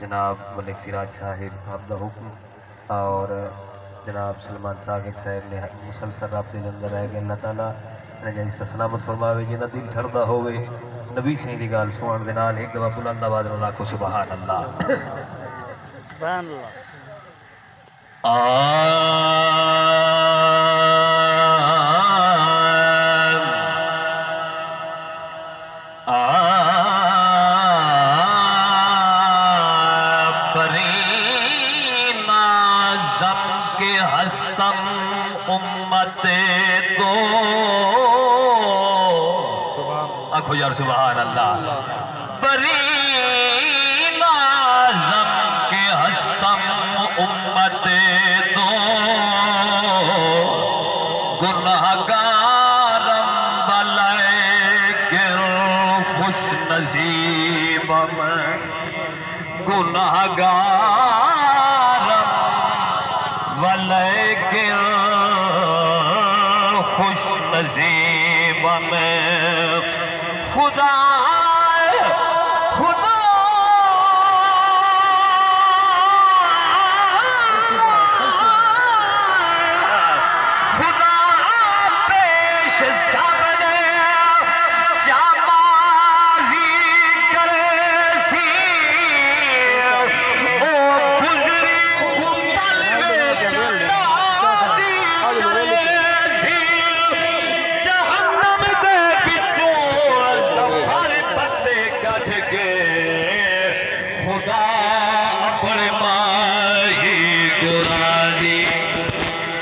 جناب ملک سراج صاحب آپ دا حکم اور جناب سلمان ساکر صاحب نے مسلسل رابطے کے اندر رہ گئے اللہ تعالیٰ نجائز تا سلامت فرماوے جنہ دل ٹھردا ہوئے نبی سے دی گال سوان دے نال ایک دفعہ بلند آواز نال آکھو سبحان اللہ سبحان اللہ امت کو آنکھو یار سبحان اللہ بری نازم کے ہستم امت دو گناہگارم ولیکن خوش نصیبم گناہگارم ولیکن خوش نصیب میں خدا خدا خدا پیش سامنے جامازی کرے سی او گزری گمبل میں جنازی کرے خدا اپنے ماہی گرازی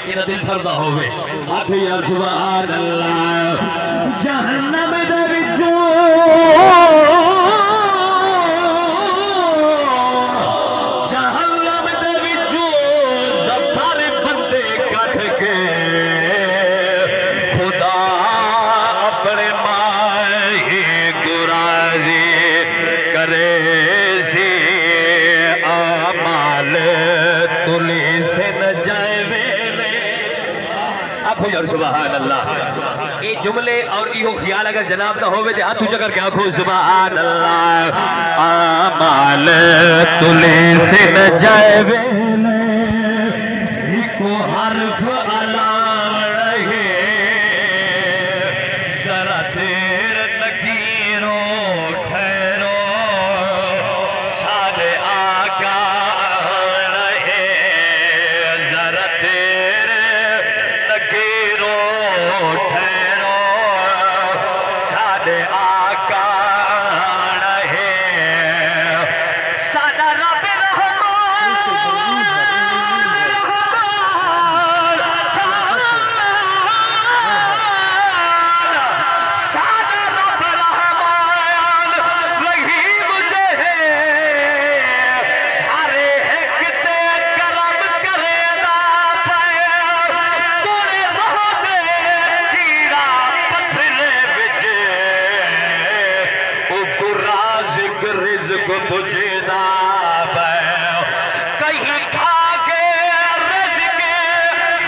یہ دل فردا ہوئے آکھیں یا سبحان اللہ جہنم دے وچوں جہنم دے وچوں زفر بندے کٹ کے خدا اپنے ماہی گرازی کرے سبحان اللہ یہ جملے اور یہ خیال اگر جناب نہ ہوئے تو ہاتھ اونچا کر کے آنکھو سبحان اللہ آمال تلے سے نہ جائے ویلے ایکو حرف علام رہے ذرا دیر نگیرو ٹھہرو سارے آقا رہے ذرا دیر ٹھہرو سادے آقا رہے سادہ رب رحمان سادہ رب رحمان رحیم جو ہے ہر ایک تے کرم کرے دا پہ توڑے رہو دے کیڑا پتھرے بجے او رازق رزق بجے دا پہ کہیں کھاگے رزق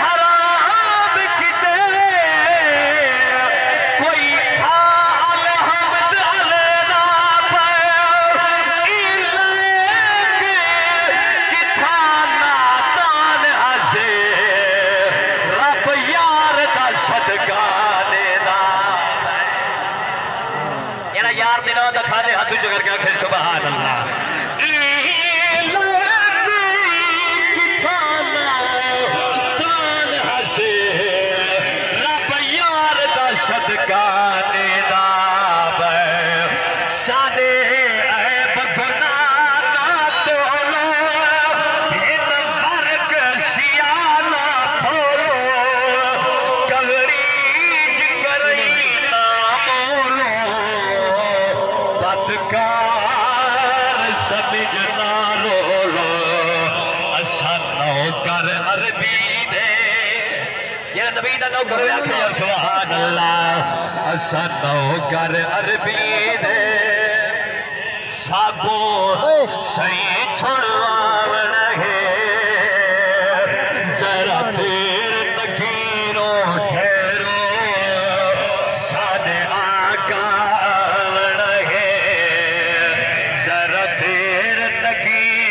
حرام کتے کوئی کھا الحمد علینا پہ ایلیک کتھا ناتان ہسے رب یار دا صدقہ دینا یعنی یار دینا دا کھانے ہاتھو جو کر کے آنکھیں سبحان اللہ ایلیک کتھا ناتان ہسے رب یار دا صدقہ دینا سانے عیب گناہ نہ تولو ان فرق سیانہ پھولو کغریج کرئی نہ مولو بدکار سمجھنا رولو اسا نوکر عربی دے یہ نبی دا نوکر آکھیں یا سبحان اللہ اسا نوکر عربی دے ساگو سہی چھڑواون ہے ذرا دیر نگیرو ٹھہرو سادے آقا آون ہے ذرا دیر نگیرو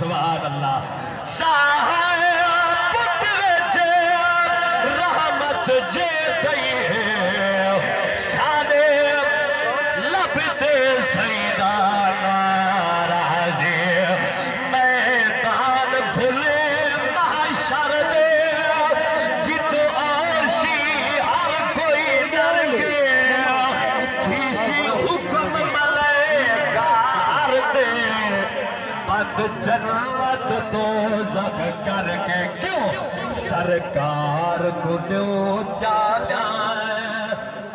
سبحان اللہ صاحب جے رحمت جے دئی ہے سانے لبتے سیدان راجے میدان بھلے محشر دے جت آشی ہر کوئی ڈر گیا تیسی حکم ملائکار دے بند جنت دوزخ کر کے کیوں سرکار کو دیو چاہنا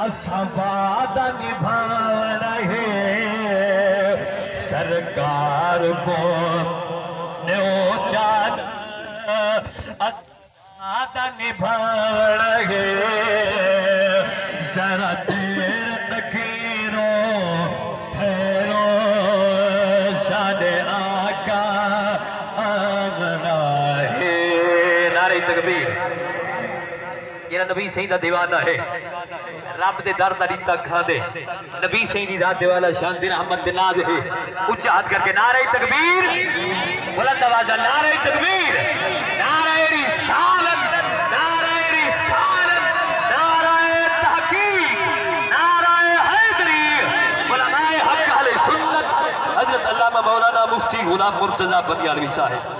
اساں وعدہ نبھاو رہے سرکار کو دیو چاہنا وعدہ نبھاو رہے ذرا دیر تکیرو ٹھہرو تکبیر یہ نبی سہی دا دیوانہ ہے رب دے در دا ریتا کھا دے نبی سہی دی ذات دیوالا شان دی رحمت دے ناز ہے اچھات کر کے نعرہ تکبیر بلند آوازہ نعرہ تکبیر نعرہ رسالت نعرہ رسالت نعرہ تحقیق نعرہ حیدری علماء حق اہل سنت حضرت علامہ مولانا مفتی غلام مرتضی بندیالوی صاحب